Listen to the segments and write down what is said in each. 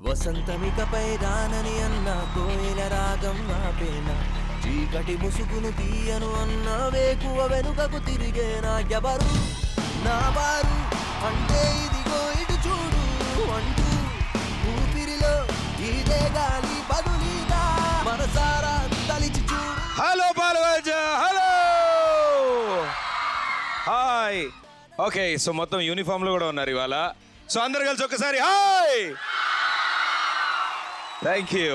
వసంతమికపై రానని అన్న కోయిల రాగం ఆపేన, చీకటి ముసుగును తీయను అన్న వేకువ వెనుకకు తిరిగేనా ఎవరు నా వారు అంటే ఇదిగో ఇటు చూడు అంటూ ఊపిరిలో ఇదే గాలి బదులీగా మనసారా తలిచి చూడు. Hello Balaraja, hello hi. Okay, so మొత్తం యూనిఫామ్ లో కూడా ఉన్నారు ఇవాళ. సో అందరు కలిసి ఒక్కసారి హాయ్. Thank you.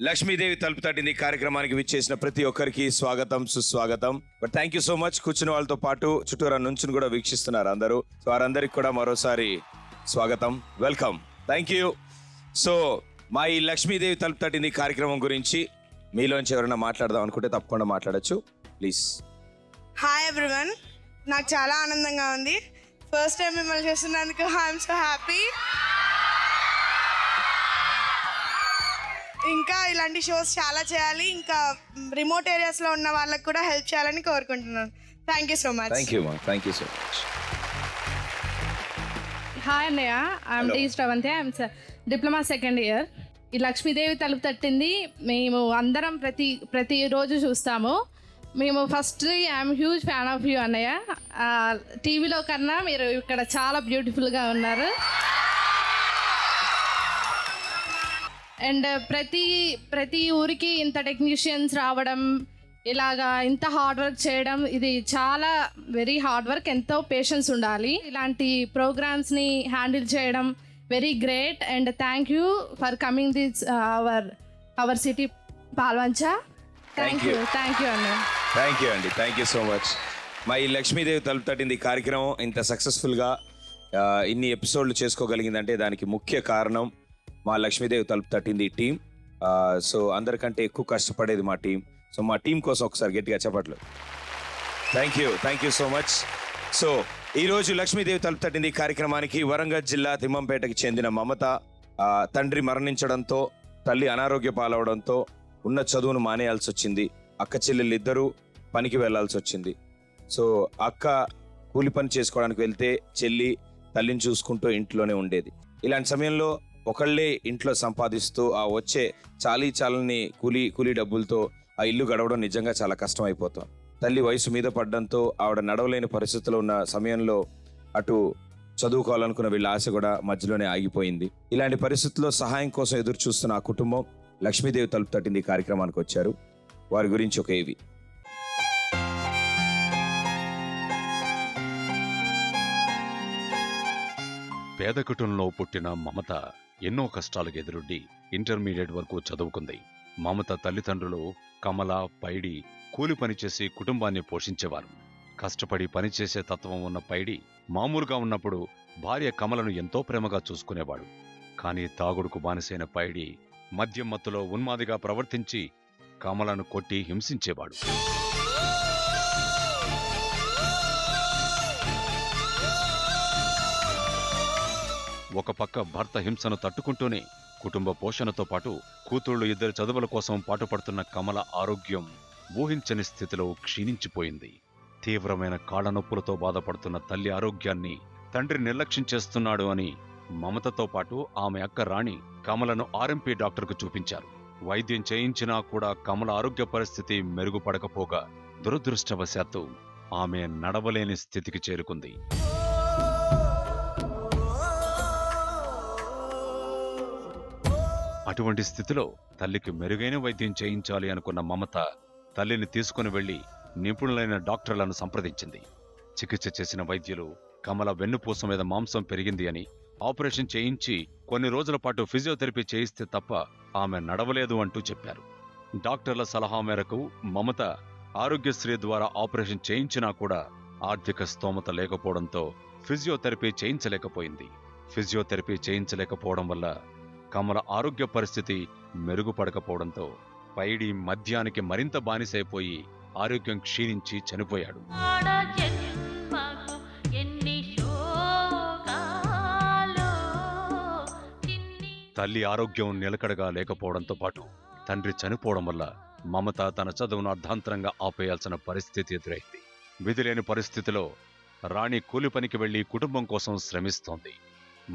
లక్ష్మీదేవి తలుపు తట్టింది కార్యక్రమానికి విచ్చేసిన ప్రతి ఒక్కరికి స్వాగతం, సుస్వాగతం. But thank you so much. కూర్చున్న వాళ్ళతో పాటు చుట్టూరా నుంచి కూడా వీక్షిస్తున్నారు అందరూ. సో వారందరికి కూడా మరోసారి స్వాగతం, వెల్కమ్, థ్యాంక్ యూ. సో మా ఈ లక్ష్మీదేవి తలుపు తట్టింది కార్యక్రమం గురించి మీలోంచి ఎవరైనా మాట్లాడదాం అనుకుంటే తప్పకుండా మాట్లాడచ్చు, ప్లీజ్. హాయ్ ఎవ్రీవన్, నాకు చాలా ఆనందంగా ఉంది. ఫస్ట్ టైం మిమ్మల్ని చూస్తున్నందుకు ఐఎమ్ సో హ్యాపీ. ఇంకా ఇలాంటి షోస్ చాలా చేయాలి, ఇంకా రిమోట్ ఏరియాస్లో ఉన్న వాళ్ళకి కూడా హెల్ప్ చేయాలని కోరుకుంటున్నాను. Thank you so much. Thank you మా, thank you so much. Hi అన్నయ్య, I'm T Sravanthi, I'm diploma second year. ఈ లక్ష్మీదేవి తలుపు తట్టింది మేము అందరం ప్రతిరోజు చూస్తాము. మేము firstly I'm huge fan of you అన్నయ్య. టీవీలో కన్నా మీరు ఇక్కడ చాలా బ్యూటిఫుల్గా ఉన్నారు. అండ్ ప్రతి ఊరికి ఇంత టెక్నీషియన్స్ రావడం, ఇలాగా ఇంత హార్డ్ వర్క్ చేయడం, ఇది చాలా వెరీ హార్డ్ వర్క్, ఎంతో పేషెన్స్ ఉండాలి. ఇలాంటి ప్రోగ్రామ్స్ని హ్యాండిల్ చేయడం very great. And thank you for coming this hour city Palvancha. Thank you అన్న. థ్యాంక్ యూ అండి, థ్యాంక్ యూ సో మచ్. మా ఈ లక్ష్మీదేవి తలుపు తట్టింది కార్యక్రమం ఇంత సక్సెస్ఫుల్గా ఇన్ని ఎపిసోడ్లు చేసుకోగలిగిందంటే దానికి ముఖ్య కారణం మా లక్ష్మీదేవి తలుపు తట్టింది టీం. సో అందరికంటే ఎక్కువ కష్టపడేది మా టీం. సో మా టీం కోసం ఒకసారి గట్టిగా చెప్పట్లు. Thank you so much. So ఈరోజు లక్ష్మీదేవి తలుపు తట్టింది కార్యక్రమానికి వరంగల్ జిల్లా తిమ్మంపేటకి చెందిన మమత తండ్రి మరణించడంతో, తల్లి అనారోగ్య పాలవడంతో ఉన్న చదువును మానేయాల్సి వచ్చింది. అక్క చెల్లెళ్ళు ఇద్దరూ పనికి వెళ్లాల్సి వచ్చింది. సో అక్క కూలి పని చేసుకోవడానికి వెళ్తే చెల్లి తల్లిని చూసుకుంటూ ఇంట్లోనే ఉండేది. ఇలాంటి సమయంలో ఒకళ్ళే ఇంట్లో సంపాదిస్తూ ఆ వచ్చే చాలని కూలీ డబ్బులతో ఆ ఇల్లు గడవడం నిజంగా చాలా కష్టం అయిపోతాం. తల్లి వయసు మీద పడడంతో ఆవిడ నడవలేని పరిస్థితిలో ఉన్న సమయంలో అటు చదువుకోవాలనుకున్న వీళ్ళ ఆశ కూడా మధ్యలోనే ఆగిపోయింది. ఇలాంటి పరిస్థితుల్లో సహాయం కోసం ఎదురు చూస్తున్న ఆ కుటుంబం లక్ష్మీదేవి తలుపు తట్టింది కార్యక్రమానికి వచ్చారు. వారి గురించి ఒక ఏవి. పేద కుటుంబంలో పుట్టిన మమత ఎన్నో కష్టాలకు ఎదురొడ్డి ఇంటర్మీడియట్ వరకు చదువుకుంది. మమత తల్లిదండ్రులు కమల, పైడి కూలి పనిచేసి కుటుంబాన్ని పోషించేవారు. కష్టపడి పనిచేసే తత్వం ఉన్న పైడి మామూలుగా ఉన్నప్పుడు భార్య కమలను ఎంతో ప్రేమగా చూసుకునేవాడు. కానీ తాగుడుకు బానిసైన పైడి మద్యం మత్తులో ఉన్మాదిగా ప్రవర్తించి కమలను కొట్టి హింసించేవాడు. ఒక పక్క భర్త హింసను తట్టుకుంటూనే కుటుంబ పోషణతో పాటు కూతుళ్లు ఇద్దరి చదువుల కోసం పాటుపడుతున్న కమల ఆరోగ్యం ఊహించని స్థితిలో క్షీణించిపోయింది. తీవ్రమైన కాళ్లనొప్పులతో బాధపడుతున్న తల్లి ఆరోగ్యాన్ని తండ్రి నిర్లక్ష్యం చేస్తున్నాడు అని మమతతో పాటు ఆమె అక్క రాణి కమలను ఆర్ఎంపీ డాక్టర్కు చూపించారు. వైద్యం చేయించినా కూడా కమల ఆరోగ్య పరిస్థితి మెరుగుపడకపోగా దురదృష్టవశాత్తు ఆమె నడవలేని స్థితికి చేరుకుంది. అటువంటి స్థితిలో తల్లికి మెరుగైన వైద్యం చేయించాలి అనుకున్న మమత తల్లిని తీసుకుని వెళ్లి నిపుణులైన డాక్టర్లను సంప్రదించింది. చికిత్స చేసిన వైద్యులు కమల వెన్నుపూస మీద మాంసం పెరిగింది అని, ఆపరేషన్ చేయించి కొన్ని రోజుల పాటు ఫిజియోథెరపీ చేయిస్తే తప్ప ఆమె నడవలేదు అంటూ చెప్పారు. డాక్టర్ల సలహా మేరకు మమత ఆరోగ్యశ్రీ ద్వారా ఆపరేషన్ చేయించినా కూడా ఆర్థిక స్తోమత లేకపోవడంతో ఫిజియోథెరపీ చేయించలేకపోయింది. ఫిజియోథెరపీ చేయించలేకపోవడం వల్ల కమల ఆరోగ్య పరిస్థితి మెరుగుపడకపోవడంతో పైడి మద్యానికి మరింత బానిసైపోయి ఆరోగ్యం క్షీణించి చనిపోయాడు. తల్లి ఆరోగ్యం నిలకడగా లేకపోవడంతో పాటు తండ్రి చనిపోవడం వల్ల మమత తన చదువును అర్ధాంతరంగా ఆపేయాల్సిన పరిస్థితి ఎదురైంది. విధిలేని పరిస్థితిలో రాణి కూలి పనికి వెళ్లి కుటుంబం కోసం శ్రమిస్తోంది.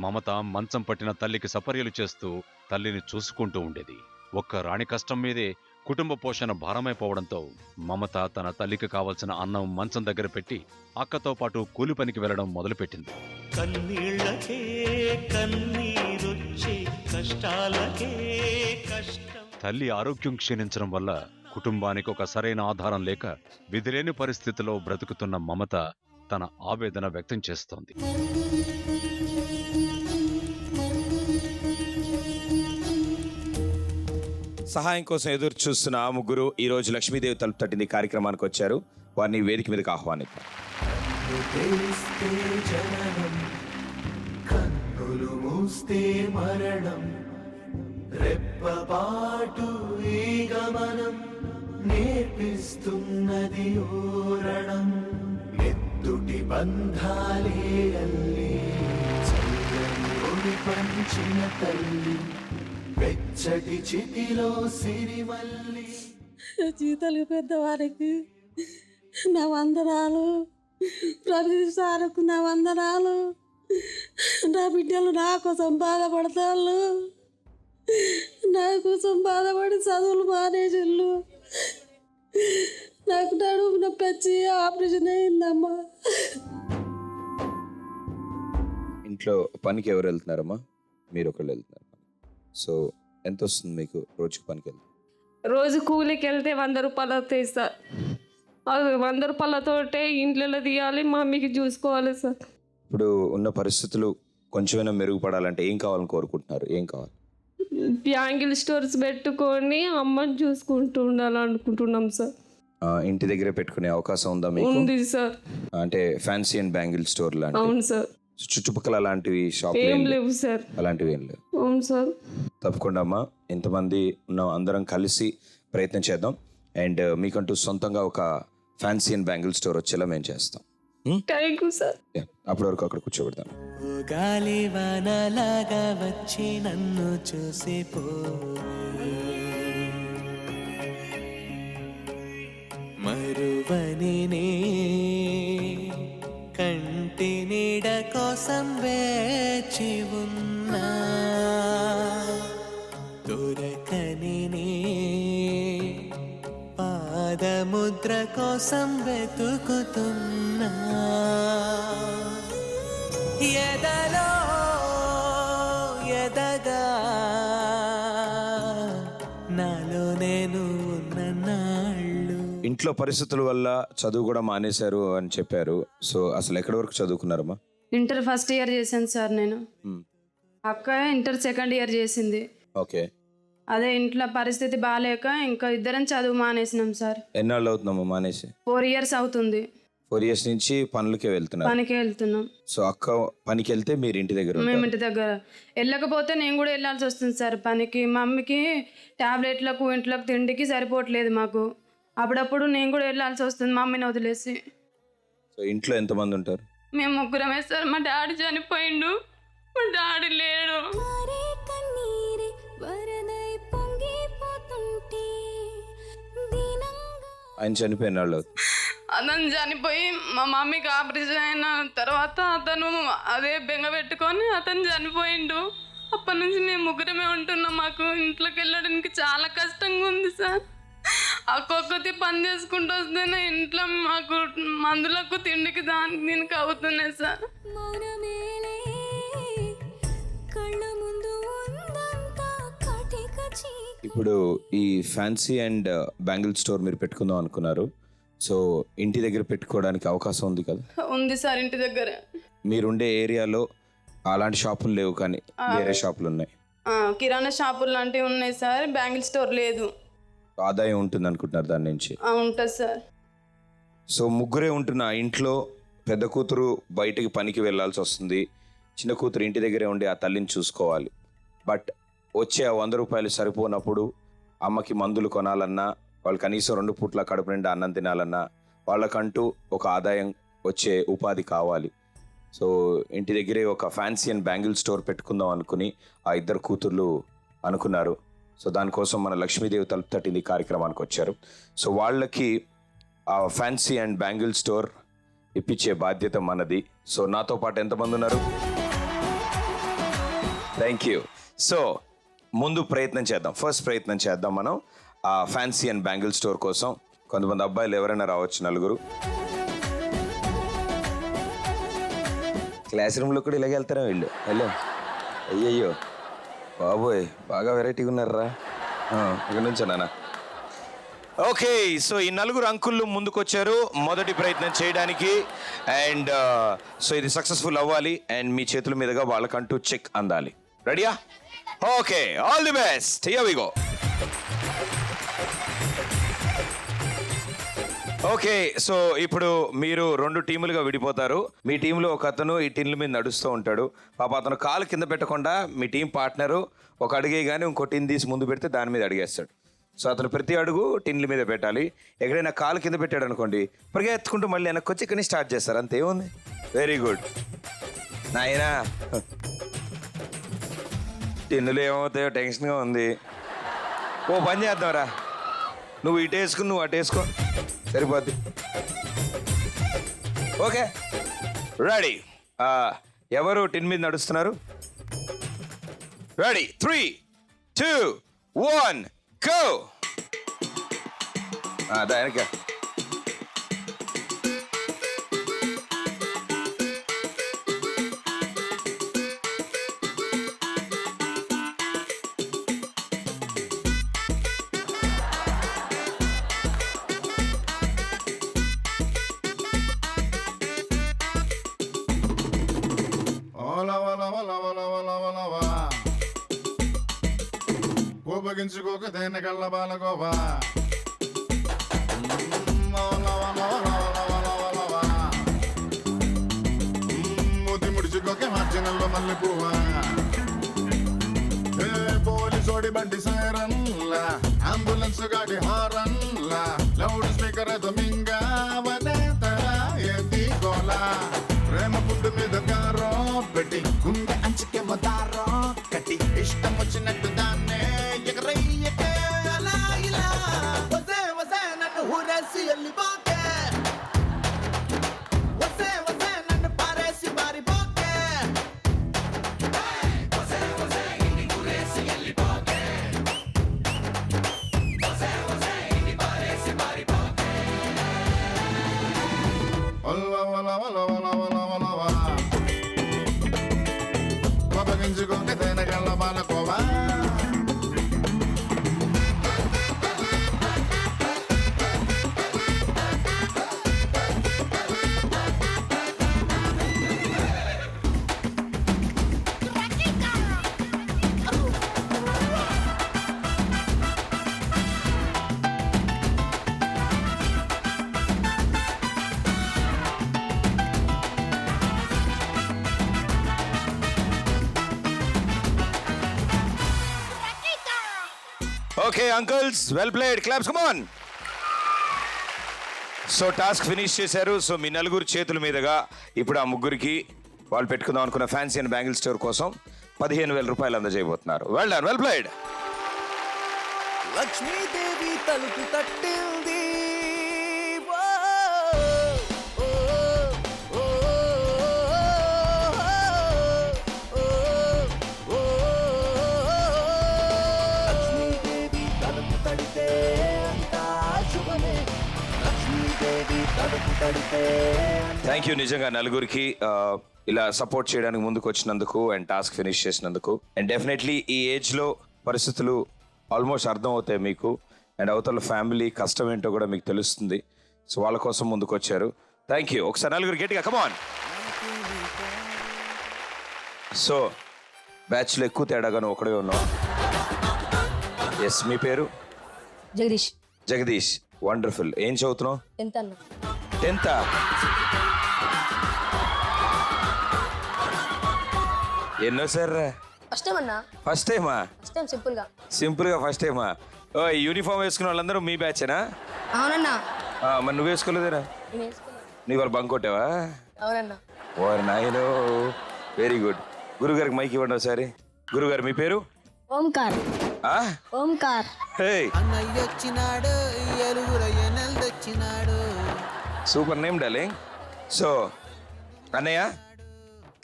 మమత మంచం పట్టిన తల్లికి సపర్యలు చేస్తూ తల్లిని చూసుకుంటూ ఉండేది. ఒక్క రాణి కష్టం మీదే కుటుంబ పోషణ భారమైపోవడంతో మమత తన తల్లికి కావలసిన అన్నం మంచం దగ్గర పెట్టి అక్కతో పాటు కూలి పనికి వెళ్లడం మొదలుపెట్టింది. కన్నీళ్ళకే కన్నీరొచ్చే కష్టాలకే కష్టం. తల్లి ఆరోగ్యం క్షీణించడం వల్ల కుటుంబానికి ఒక సరైన ఆధారం లేక విధిలేని పరిస్థితిలో బ్రతుకుతున్న మమత తన ఆవేదన వ్యక్తం చేస్తోంది. సహాయం కోసం ఎదురు చూస్తున్న ఆ ముగ్గురు ఈ రోజు లక్ష్మీదేవి తలుపు తట్టింది కార్యక్రమానికి వచ్చారు. వారిని వేదిక మీదకి ఆహ్వానిద్దాం. తెలిస్తే జననం, కన్నులు మూస్తే మరణం, రెప్పపాటు ఈ గమనం నేర్పిస్తున్నది ఓరణం. నెత్తుటి బంధాలే అల్లి చల్లని ఒడి పంచిన తల్లి, వెచ్చటి చితిలో సిరిమల్లి. జీతాలు పెద్దవారికి నా వందనాలు, ప్రతి సార్కు నా వందనాలు. నా బిడ్డలు నా కోసం బాధపడతాళ్ళు, నా కోసం బాధపడి చదువులు మానేసిళ్ళు. నాకు నడుము నొప్పి వచ్చి ఆపరేషన్ అయిందమ్మా. ఇంట్లో పనికి ఎవరు వెళ్తున్నారమ్మా? మీరు ఒకళ్ళు వెళ్తున్నారు. సో ఎంత వస్తుంది మీకు రోజుకి పనికి వెళ్తే? రోజు కూలికి వెళ్తే 100 రూపాయలు వస్తాయి సార్. అది 100 రూపాయలతోటే ఇంట్లో తీయాలి, మమ్మీకి చూసుకోవాలి సార్. ఇప్పుడు ఉన్న పరిస్థితులు కొంచెమైనా మెరుగుపడాలంటే ఏం కావాలని కోరుకుంటున్నారు? ఏం కావాలి? బ్యాంగిల్ స్టోర్స్ పెట్టుకొని అమ్మని చూసుకుంటూ ఉండాలనుకుంటున్నాం సార్. ఇంటి దగ్గర పెట్టుకునే అవకాశం ఉందా మీకు? ఉంది సార్. అంటే ఫ్యాన్సీ అండ్ బ్యాంగిల్ స్టోర్ లాంటి? అవును సార్. చుట్టుపక్కల అలాంటివి షాప్ ఏం లేవు సార్. అలాంటివి ఏం లేవు. అవును సార్. తప్పకుండా అమ్మా, ఇంతమంది ఉన్న అందరం కలిసి ప్రయత్నం చేద్దాం. అండ్ మీకంటూ సొంతంగా ఒక ఫ్యాన్సీ అండ్ బ్యాంగిల్ స్టోర్ వచ్చేలా మేము చేస్తాం. Thank you sir. అప్పటి వరకు అక్కడ కూర్చోబెడతాం. గాలి వానలాగా వచ్చి నన్ను చూసి పో, మరువని నే కంటి నీడ కోసం వేచి ఉన్నా, దొరకని నే పాదముద్ర కోసం వెతుకుతున్నా. ఎదలో ఎదగా నాలో నేను ఉన్న నాళ్ళు. ఇంట్లో పరిస్థితుల వల్ల చదువు కూడా మానేశారు అని చెప్పారు. సో అసలు ఎక్కడి వరకు చదువుకున్నారమ్మా? ఇంటర్ ఫస్ట్ ఇయర్ చేశాను సార్ నేను. అక్క ఇంటర్ సెకండ్ ఇయర్ చేసింది. ఓకే. అదే ఇంట్లో పరిస్థితి బాగాలేక ఇంకా ఇద్దరం చదువు మానేసినాం సార్. ఎన్నాళ్ళు అవుతుందమ్మా మానేసి? 4 years అవుతుంది. 4 years నుంచి పనులకే వెళ్తున్నారు? పనికి వెళ్తున్నాం. సో అక్క పనికి వెళ్తే మీరు ఇంటి దగ్గర? మేము ఇంటి దగ్గర. వెళ్ళకపోతే నేను కూడా వెళ్ళాల్సి వస్తుంది సార్ పనికి. మమ్మీకి టాబ్లెట్లకు ఇంట్లోకి తిండికి సరిపోవట్లేదు మాకు. అప్పుడప్పుడు నేను కూడా వెళ్ళాల్సి వస్తుంది మమ్మీని వదిలేసి. సో ఇంట్లో ఎంతమంది ఉంటారు? మేము ముగ్గురమే సార్. మా డాడీ చనిపోయిండు, మా డాడీ లేడు. ఆయన చనిపోయిన వాళ్ళు? అతను చనిపోయి మా మమ్మీకి ఆపరేషన్ అయిన తర్వాత అతను అదే బెంగ పెట్టుకొని అతను చనిపోయిండు. అప్పటి నుంచి మేము ముగ్గురమే ఉంటున్నాం. మాకు ఇంట్లోకి వెళ్ళడానికి చాలా కష్టంగా ఉంది సార్. ఒక్కొక్కటి పని చేసుకుంటూ వస్తేనే ఇంట్లో మాకు మందులకు తిండికి దీనికి అవుతున్నాయి సార్. ఇప్పుడు ఈ ఫ్యాన్సీ అండ్ బ్యాంగిల్ స్టోర్ మీరు పెట్టుకుందాం అనుకున్నారు. సో ఇంటి దగ్గర పెట్టుకోవడానికి అవకాశం ఉంది కదా? ఉంది సార్ ఇంటి దగ్గర. మీరుండే ఏరియాలో అలాంటి షాపులు లేవు, కానీ వేరే షాపులు ఉన్నాయి. కిరాణా షాపులు లాంటివి ఉన్నాయి సార్. బ్యాంగిల్ స్టోర్ లేదు. ఆదాయం ఉంటుంది అనుకుంటున్నారు దాని నుంచి? ఉంటుంది సార్. సో ముగ్గురే ఉంటున్న ఇంట్లో పెద్ద కూతురు బయటికి పనికి వెళ్ళాల్సి వస్తుంది, చిన్న కూతురు ఇంటి దగ్గరే ఉండి ఆ తల్లిని చూసుకోవాలి. బట్ వచ్చే ఆ 100 రూపాయలు సరిపోనప్పుడు అమ్మకి మందులు కొనాలన్నా, వాళ్ళు కనీసం 2 పూట్ల కడుపు నిండా అన్నం తినాలన్నా వాళ్ళకంటూ ఒక ఆదాయం వచ్చే ఉపాధి కావాలి. సో ఇంటి దగ్గరే ఒక ఫ్యాన్సీ అండ్ బ్యాంగిల్ స్టోర్ పెట్టుకుందాం అనుకుని ఆ ఇద్దరు కూతుర్లు అనుకున్నారు. సో దానికోసం మన లక్ష్మీదేవి తలుపు తట్టింది కార్యక్రమానికి వచ్చారు. సో వాళ్ళకి ఆ ఫ్యాన్సీ అండ్ బ్యాంగిల్ స్టోర్ ఇప్పించే బాధ్యత మనది. సో నాతో పాటు ఎంతమంది ఉన్నారు? Thank you. సో ముందు ప్రయత్నం చేద్దాం, ఫస్ట్ ప్రయత్నం చేద్దాం మనం ఆ ఫ్యాన్సీ అండ్ బ్యాంగిల్ స్టోర్ కోసం. కొంతమంది అబ్బాయిలు ఎవరైనా రావచ్చు, 4. క్లాస్ రూమ్లో కూడా ఇలాగే వెళ్తారా వీళ్ళు? హలో, అయ్యయ్యో బాబోయ్, బాగా వెరైటీగా ఉన్నారా? ఇక్కడ నుంచో నాన్న. ఓకే, సో ఈ 4 అంకుళ్ళు ముందుకొచ్చారు మొదటి ప్రయత్నం చేయడానికి. అండ్ సో ఇది సక్సెస్ఫుల్ అవ్వాలి అండ్ మీ చేతుల మీదుగా వాళ్ళకంటూ చెక్ అందాలి. రెడీయా? Okay, all the best. Here we go. Okay, so ఇప్పుడు మీరు 2 టీములుగా విడిపోతారు. మీ టీంలో ఒక అతను ఈ టిన్ల మీద నడుస్తూ ఉంటాడు. పాప అతను కాలు కింద పెట్టకుండా మీ టీం పార్ట్నరు ఒక అడిగే కానీ ఇంకో టిన్ తీసి ముందు పెడితే దాని మీద అడిగేస్తాడు. సో అతను ప్రతి అడుగు టిన్ల మీద పెట్టాలి. ఎక్కడైనా కాలు కింద పెట్టాడు అనుకోండి, పరిగెత్తుకుంటూ మళ్ళీ వెనక్కి వచ్చి ఇక్కడి స్టార్ట్ చేస్తారు. అంతేముంది. వెరీ గుడ్ నాయనా. టిన్నులు ఏమవుతాయో టెన్షన్గా ఉంది. ఓ పని చేద్దాంరా, నువ్వు ఇటు వేసుకుని నువ్వు అటు వేసుకో, సరిపోద్ది. Okay, ready. ఎవరు టిన్ మీద నడుస్తున్నారు? Ready, 3, 2, 1 go. దానిక కోపగించుకోక దేని కళ్ళ బాలగోవా మూతి ముడుచుకోక మార్జినల్లో మళ్ళీ పువ్వా పోలీసోడి బండి సైరన్లా అంబులెన్స్ గాడి హారన్లా లౌడ్ స్పీకర్ మింగా గోలా ప్రేమ పుట్టు మీద కారో పెట్టి గుండె అంచుకే మదారో కట్టి ఇష్టం వచ్చినట్టు దాన్నే ఎగరయ్యకే అలా ఇలా వసే వసే నన్ను ఊరేసి వెళ్ళిపోకే వసే వసే నన్ను పారేసి మారిపోకే వసే వసే ఇన్ని ఊరేసి వెళ్ళిపోకే వసే వసే ఇన్ని పారేసి మారిపోకే వల్ల వల్ల వల్ల వల్ల కోపగించుకోక తేనెగళ్ళ బాలకోవా okay uncles, well played, claps, come on. So task finish చేశారు. సో మీ 4 చేతుల మీదుగా ఇప్పుడు ఆ ముగ్గురికి వాళ్ళు పెట్టుకుందాం అనుకున్న ఫ్యాన్సీ అండ్ బ్యాంగిల్ స్టోర్ కోసం 15,000 రూపాయలు అందజేయబోతున్నారు. Well done, well played. Lakshmidevi తలుపు తట్టింది. థ్యాంక్ యూ నిజంగా 4కి ఇలా సపోర్ట్ చేయడానికి ముందుకు వచ్చినందుకు అండ్ టాస్క్ ఫినిష్ చేసినందుకు. అండ్ డెఫినెట్లీ ఈ ఏజ్లో పరిస్థితులు ఆల్మోస్ట్ అర్థం అవుతాయి మీకు. అండ్ అవతల ఫ్యామిలీ కష్టం ఏంటో కూడా మీకు తెలుస్తుంది. సో వాళ్ళ కోసం ముందుకు వచ్చారు. Thank you. ఒకసారి 4 గట్టిగా కమాన్. సో బ్యాచ్లో ఎక్కువ తేడాగా నువ్వు ఒకడే ఉన్నావు. ఎస్, మీ పేరు? జగదీష్. జగదీష్, వండర్ఫుల్. ఏం చదువుతున్నావు? 10th అన్న. 10th. ఎన్నో సార్? ఫస్ట్ టైం అన్న. ఫస్ట్ టైమా? ఫస్ట్ టైం సింపుల్గా ఫస్ట్ టైమా? ఓ, యూనిఫామ్ వేసుకున్న వాళ్ళందరూ మీ బ్యాచేనా? అవునన్నా. మరి నువ్వు వేసుకోలేదేనా? నేను వేసుకున్నా. నీ వాళ్ళు బంక్ కొట్టావా? అవునన్నా. ఓరి నాయనో, వెరీ గుడ్. గురుగారికి మైక్ ఇవ్వండి ఒకసారి. గురుగారు మీ పేరు? ఓంకార్. ఓంకార్. అన్నయ్య వచ్చినాడు, ఎలుగురయ్య నెలదొచ్చినాడు. Super name darling. సో అన్నయ్య,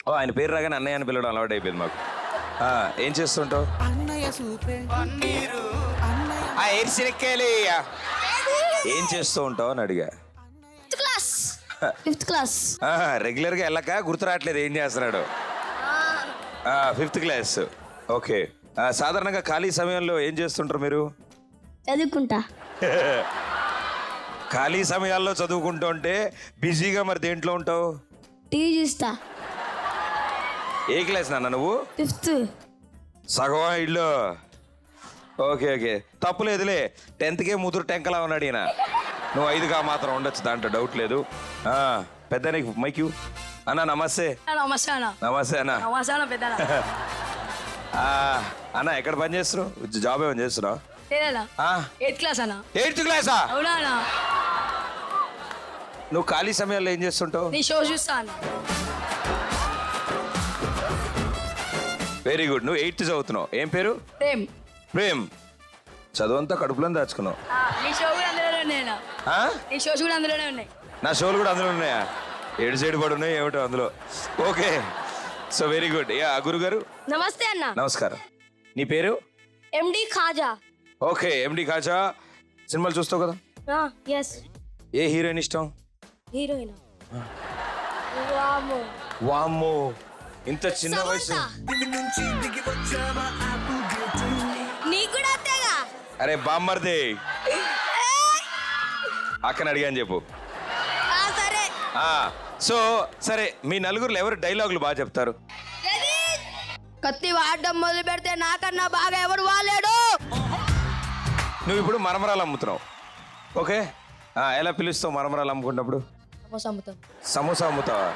ఓ ఆయన పేరు రాగానే అన్నయ్య అని పిలవడం అలవాటు అయిపోయింది మాకు. ఏం చేస్తుంటావు? ఏం చేస్తూ ఉంటావు అని అడిగా. ఫిఫ్త్ క్లాస్ రెగ్యులర్గా వెళ్ళక గుర్తు రావట్లేదు ఏం చేస్తున్నాడు. 5th class. ఓకే. సాధారణంగా ఖాళీ సమయంలో ఏం చేస్తుంటారు మీరు? చదువుకుంటా. ఖాళీ సమయాల్లో చదువుకుంటూ ఉంటే బిజీగా మరి దేంట్లో ఉంటావు? టీవీ చూస్తా. ఏ క్లాస్ నాన్న నువ్వు? 5th. సగం ఇల్లు. Okay okay, తప్పులేదులే. 10th ముదురు టెంకలా ఉన్నాడు ఈయన. నువ్వు 5గా మాత్రం ఉండొచ్చు, దాంట్లో డౌట్ లేదు. పెద్ద నీకు మైక్యూ అన్న. నమస్తే. నమస్తే అన్న. నమస్తే అన్న. నమస్తే అన్న పెద్ద అన్న ఎక్కడ పని చేస్తున్నావు? జాబ్ ఏమైనా చేస్తున్నావు? 8th క్లాస్ అన్న. 8th క్లాసా? అవునా అన్న. నువ్వు ఖాళీ సమయాల్లో ఏం చేస్తుంటావు? నీ షో చూస్తా అన్న. Very good. నువ్వు 8th చదువుతున్నావు. ఏం పేరు? ప్రేమ్. ప్రేమ్. చదువంతా కడుపులో దాచుకున్నావు. నీ షో కూడా అందులోనే ఉన్నాయి. నీ షోస్ కూడా అందులోనే ఉన్నాయి. నా షోలు కూడా అందులో ఉన్నాయా? 7 సైడ్ పడి ఉన్నాయి ఏమిటో అందులో. Okay, so very good. గురుగారు నమస్తే అన్న. నమస్కారం. నీ పేరు? ఎండి ఖాజా. ఓకే, ఎండి ఖాజా. సినిమాలు చూస్తావు కదా? ఎస్. ఏ హీరోయిన్ ఇష్టం? హీరోయిన్ వామ్మో, ఇంత చిన్న వయసు. నీకు కూడా అంతేగా? అరే బామ్మర్దే, అక్కని అడిగాని చెప్పు. సరే. సో సరే, మీ నలుగురులో ఎవరు డైలాగులు బాగా చెప్తారు? కత్తి వాడడం మొదలు పెడితే నాకన్నా బాగా ఎవడు వాలేడు. నువ్వు ఇప్పుడు మరమరాలు అమ్ముతున్నావు. ఓకే, ఎలా పిలుస్తావు మరమరాలు అమ్ముకున్నప్పుడు? సమోసా అమ్ముతావా?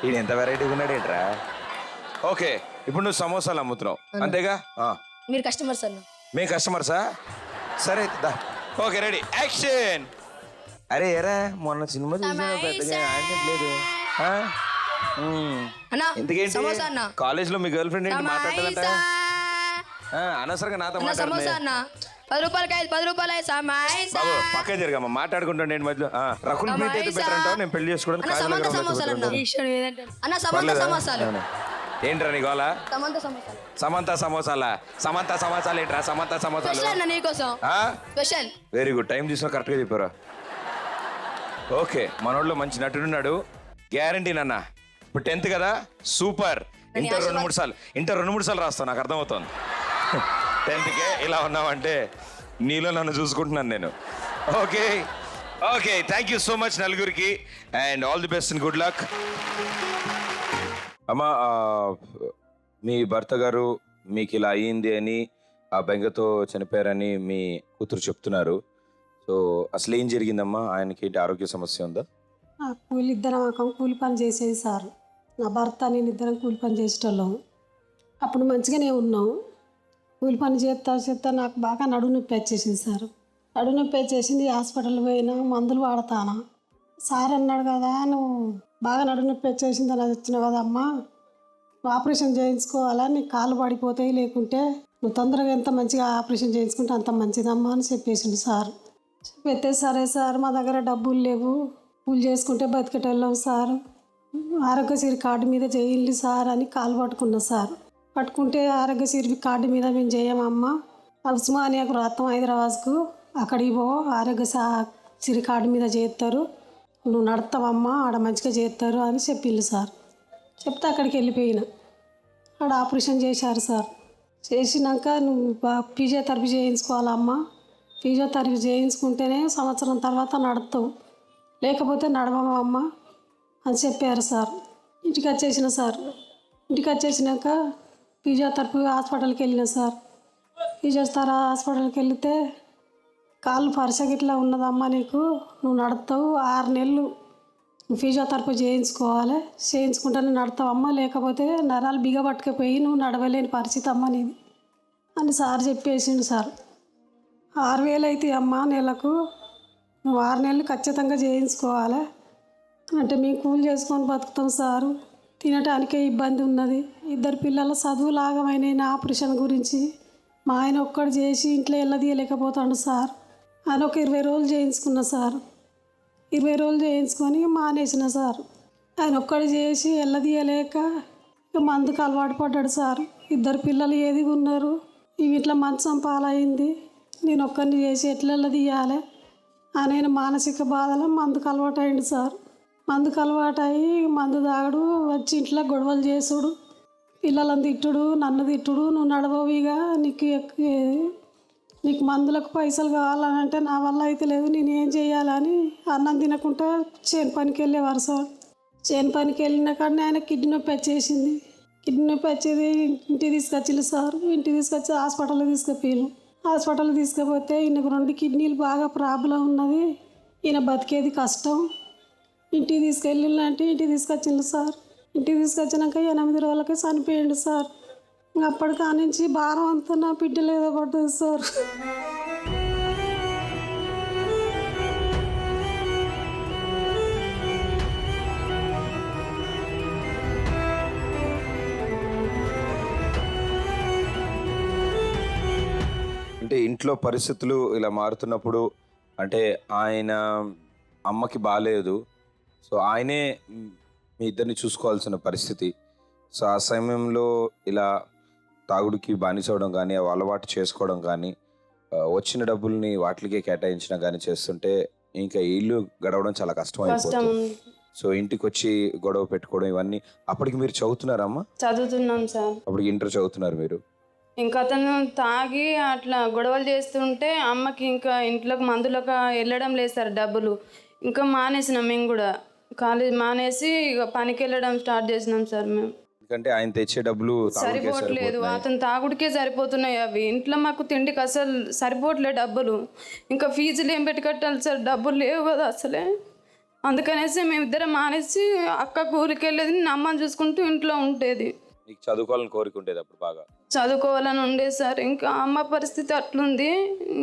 ఈయన ఎంత వెరైటీగా ఉన్నాడు ఏంట్రా. ఓకే, ఇప్పుడు నువ్వు సమోసాలు అమ్ముతున్నావు అంతేగా? మీరు కస్టమర్స్ అన్న. మేము కస్టమర్సా? సరే దా. Okay, ready, action. అరే ఎరా, మొన్న సినిమా చూసాను, పెద్దగా ఆడట్లేదు. ఎందుకేంటి కాలేజ్ లో మీ గర్ల్ ఫ్రెండ్ ఏంటి మాట్లాడతాదంట? అనవసరంగా నాతో మాట్లాడుతున్నా. 10 రూపాయలకి 10 రూపాయలు బాబు పక్కే జరగమ్మా, మాట్లాడుకుంటాను నేను మధ్యలో. రకుల్ ప్రీత్ అయితే బెటర్ అంటావు, నేను పెళ్లి చేసుకోవడానికి ఏంట్రా నీ గోలా? సమంత సమోసాలా? సమంత సమోసాలు ఏంట్రా? సమంత సమోసాలు వెరీ గుడ్. టైం తీసుకున్నా కరెక్ట్గా చెప్పారా? ఓకే, మనోళ్ళు మంచి నటుడున్నాడు, గ్యారంటీ నాన్న. ఇప్పుడు 10th కదా, సూపర్. ఇంటర్ 2-3 సార్లు రాస్తావు, నాకు అర్థమవుతుంది. 10thకే ఇలా ఉన్నావంటే నీలో నన్ను చూసుకుంటున్నాను నేను. Okay okay, thank you so much నలుగురికి, and all the best and good luck. అమ్మా, మీ భర్త గారు మీకు ఇలా అయ్యింది అని, ఆ బెంగతో చనిపోయారని మీ కూతురు చెప్తున్నారు. సో అసలు ఏం జరిగిందమ్మా? ఆయనకి ఆరోగ్య సమస్య ఉందా? ఇద్దరం కూలి పని చేసేది సార్. నా భర్త నేను ఇద్దరం కూలి పని చేసేటోళ్ళం. అప్పుడు మంచిగానే ఉన్నాం. కూలి పని చేస్తా నాకు బాగా నడుము నొప్పి వచ్చేసింది సార్. నడుము నొప్పి వచ్చేసింది, హాస్పిటల్ పోయినా, మందులు వాడతానా. సార్ అన్నాడు కదా, నువ్వు బాగా నడుము నొప్పి వచ్చేసింది అని వచ్చినావు కదమ్మా, నువ్వు ఆపరేషన్ చేయించుకోవాలా, నీకు కాళ్ళు పడిపోతాయి, లేకుంటే నువ్వు తొందరగా ఎంత మంచిగా ఆపరేషన్ చేయించుకుంటే అంత మంచిదమ్మా అని చెప్పేసిండు సార్. చెప్పేస్తే సరే సార్, మా దగ్గర డబ్బులు లేవు, కూలి చేసుకుంటే బతికేటోళ్ళం సార్, ఆరోగ్యశ్రీ కార్డు మీద చేయండి సార్ అని కాలు పట్టుకున్నా సార్. పట్టుకుంటే ఆరోగ్యశ్రీ కార్డు మీద మేము చేయమమ్మా, ఉస్మానియాకు రాత్తం హైదరాబాద్కు, అక్కడికి పో, ఆరోగ్యశ్రీ కార్డు మీద చేస్తారు, నువ్వు నడతావమ్మా, ఆడ మంచిగా చేస్తారు అని చెప్పిండు సార్. చెప్తే అక్కడికి వెళ్ళిపోయినా. ఆడ ఆపరేషన్ చేశారు సార్. చేసినాక నువ్వు ఫిజియోథెరపీ చేయించుకోవాలమ్మా, ఫిజియోథెరపీ చేయించుకుంటేనే సంవత్సరం తర్వాత నడుస్తావు, లేకపోతే నడవమ్మా అని చెప్పారు సార్. ఇంటికి వచ్చేసిన సార్. ఇంటికి వచ్చేసినాక ఫిజియోథెరపీ హాస్పిటల్కి వెళ్ళిన సార్. ఫిజియోథెరపీ హాస్పిటల్కి వెళితే కాళ్ళు పరసగిట్లా ఉన్నదమ్మా, నీకు నువ్వు నడుస్తావు, 6 నెలలు నువ్వు ఫిజియోథెరపీ చేయించుకోవాలి, చేయించుకుంటేనే నడతావమ్మా, లేకపోతే నరాలు బిగబట్టుకుపోయి నువ్వు నడవలేని పరిస్థితి అమ్మ నీది అని సార్ చెప్పేసిండు సార్. 6,000 అయితే అమ్మ నెలకు, నువ్వు 6 నెలలు ఖచ్చితంగా చేయించుకోవాలి అంటే మేము కూలి చేసుకొని బతుకుతాం సారు, తినటానికే ఇబ్బంది ఉన్నది, 2 పిల్లల చదువులు ఆగమైన ఆపరేషన్ గురించి మా ఆయన ఒక్కడు చేసి ఇంట్లో వెళ్ళదీయలేకపోతాడు సార్. ఆయన ఒక 20 రోజులు చేయించుకున్నా సార్. 20 రోజులు చేయించుకొని మానేసిన సార్. ఆయన ఒక్కడు చేసి వెళ్ళదీయలేక ఇక మందుకు అలవాటు పడ్డాడు సార్. 2 పిల్లలు ఏదిగా ఉన్నారు, ఇట్లా మంచం పాలైంది, నేను ఒక్కరిని చేసి ఎట్లా వెళ్ళదీయాలి ఆయన మానసిక బాధలో మందుకు అలవాటు అయింది సార్. మందుకు అలవాటు అయ్యి మందు తాగడు, వచ్చి ఇంట్లో గొడవలు చేసుడు, పిల్లలను తిట్టుడు, నన్ను తిట్టుడు, నువ్వు నడవవిగా, నీకు మందులకు పైసలు కావాలని అంటే నా వల్ల అయితే లేదు, నేను ఏం చేయాలని అన్నం తినకుండా చేను పనికి వెళ్ళేవారు సార్. చేను పనికి వెళ్ళిన కానీ ఆయన కిడ్నీ నొప్పి వచ్చేసింది. కిడ్నీ నొప్పి వచ్చేది ఇంటికి తీసుకొచ్చింది సార్. ఇంటికి తీసుకొచ్చి హాస్పిటల్కి తీసుకుపోయాను. హాస్పిటల్కి తీసుకుపోతే ఈయనకు 2 కిడ్నీలు బాగా ప్రాబ్లం ఉన్నది, ఈయన బతికేది కష్టం, ఇంటికి తీసుకెళ్ళిందంటే ఇంటికి తీసుకొచ్చిండు సార్. ఇంటికి తీసుకొచ్చినాక 8 రోజులకి చనిపోయిండు సార్. అప్పటి కానించి భారం అంతా నా బిడ్డలు ఏదో పడ్డది సార్. అంటే ఇంట్లో పరిస్థితులు ఇలా మారుతున్నప్పుడు, అంటే ఆయన అమ్మకి బాగాలేదు, సో ఆయనే మీ ఇద్దరిని చూసుకోవాల్సిన పరిస్థితి. సో ఆ సమయంలో ఇలా తాగుడికి బానిసవడం కానీ, అలవాటు చేసుకోవడం కానీ, వచ్చిన డబ్బుల్ని వాటికే కేటాయించడం కానీ చేస్తుంటే ఇంకా ఇల్లు గడవడం చాలా కష్టం అయిపోతుంది. సో ఇంటికి వచ్చి గొడవ పెట్టుకోవడం ఇవన్నీ. అప్పటికి మీరు చదువుతున్నారమ్మా? చదువుతున్నాం సార్. అప్పటికి ఇంటర్ చదువుతున్నారు మీరు. ఇంకా అతను తాగి అట్లా గొడవలు చేస్తుంటే అమ్మకి ఇంకా ఇంట్లోకి మందులకు వెళ్ళడం లేదు సార్. డబ్బులు ఇంకా మానేసినాం మేము కూడా. కాలేజ్ మానేసి ఇక పనికి వెళ్ళడం స్టార్ట్ చేసినాం సార్ మేము. ఎందుకంటే ఆయన తెచ్చే డబ్బులు సరిపోవట్లేదు, అతను తాగుడికే సరిపోతున్నాయి అవి. ఇంట్లో మాకు తిండికి అసలు సరిపోవట్లేదు డబ్బులు. ఇంకా ఫీజులు ఏం పెట్టి కట్టాలి సార్, డబ్బులు లేవు కదా అసలే. అందుకనేసి మేమిద్దరం మానేసి అక్క కూలికి వెళ్ళేది, నేను అమ్మని చూసుకుంటూ ఇంట్లో ఉండేది. నీకు చదువుకోవాలని కోరుకుంటేది అప్పుడు బాగా చదువుకోవాలని ఉండేది సార్. ఇంకా అమ్మ పరిస్థితి అట్లుంది,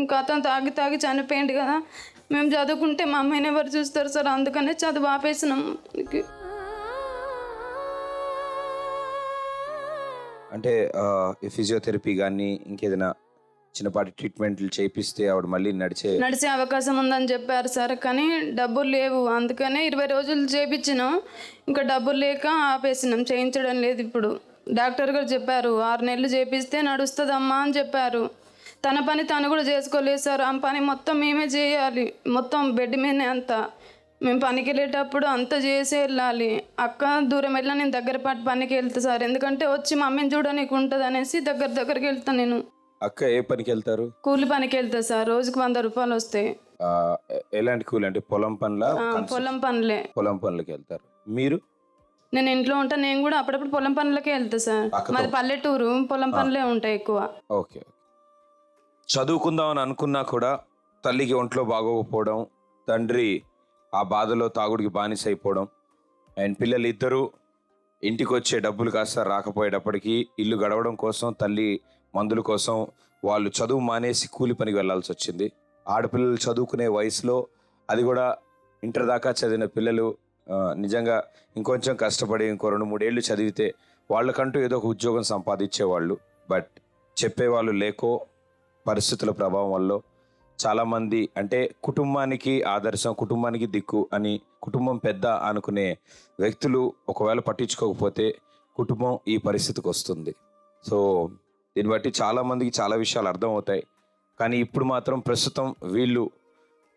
ఇంకా అతను తాగి తాగి చనిపోయింది కదా. మేము చదువుకుంటే మా అమ్మాయిని ఎవరు చూస్తారు సార్, అందుకనే చదువు ఆపేసినాం. అంటే ఫిజియోథెరపీ కానీ ఇంకేదైనా చిన్నపాటి ట్రీట్మెంట్లు చేపిస్తే ఆవిడ మళ్ళీ నడిచే అవకాశం ఉందని చెప్పారు సార్. కానీ డబ్బులు లేవు, అందుకనే 20 రోజులు చేయించినాం. ఇంకా డబ్బులు లేక ఆపేసినాం, చేయించడం లేదు. ఇప్పుడు డాక్టర్ గారు చెప్పారు 6 నెలలు చేపిస్తే నడుస్తుందమ్మా అని చెప్పారు. తన పని తను కూడా చేసుకోలేదు సార్. ఆ పని మొత్తం మేమే చేయాలి, మొత్తం బెడ్ మీదనే అంతా. మేము పనికి వెళ్ళేటప్పుడు అంతా చేసి వెళ్ళాలి. అక్క దూరం వెళ్ళా, నేను దగ్గర పాటు పనికి వెళ్తా సార్. ఎందుకంటే వచ్చి మమ్మీని చూడడానికి ఉంటుంది అనేసి దగ్గరికి వెళ్తాను నేను. అక్క ఏ పనికి వెళ్తారు? కూలి పనికి వెళ్తా సార్. రోజుకి 100 రూపాయలు వస్తాయి. ఎలాంటి కూలి అంటే పొలం పనుల? పొలం పనులే. పొలం పనులకి వెళ్తారు. మీరు? నేను ఇంట్లో ఉంటా, నేను కూడా అప్పుడప్పుడు పొలం పనులకే వెళ్తా సార్. మాది పల్లెటూరు, పొలం పనులే ఉంటాయి ఎక్కువ. ఓకే. చదువుకుందాం అని అనుకున్నా కూడా తల్లికి ఒంట్లో బాగోకపోవడం, తండ్రి ఆ బాధలో తాగుడికి బానిస అయిపోవడం, అండ్ పిల్లలు ఇద్దరు ఇంటికి వచ్చే డబ్బులు కాస్త రాకపోయేటప్పటికీ ఇల్లు గడవడం కోసం, తల్లి మందుల కోసం వాళ్ళు చదువు మానేసి కూలి పనికి వెళ్ళాల్సి వచ్చింది. ఆడపిల్లలు చదువుకునే వయసులో, అది కూడా ఇంటర్ దాకా చదివిన పిల్లలు నిజంగా ఇంకొంచెం కష్టపడి ఇంకో 2-3 ఏళ్ళు చదివితే వాళ్ళకంటూ ఏదో ఒక ఉద్యోగం సంపాదించేవాళ్ళు. బట్ చెప్పేవాళ్ళు లేకో, పరిస్థితుల ప్రభావం వల్ల చాలామంది, అంటే కుటుంబానికి ఆదర్శం, కుటుంబానికి దిక్కు అని, కుటుంబం పెద్ద అనుకునే వ్యక్తులు ఒకవేళ పట్టించుకోకపోతే కుటుంబం ఈ పరిస్థితికి వస్తుంది. సో దీన్ని బట్టి చాలామందికి చాలా విషయాలు అర్థమవుతాయి. కానీ ఇప్పుడు మాత్రం ప్రస్తుతం వీళ్ళు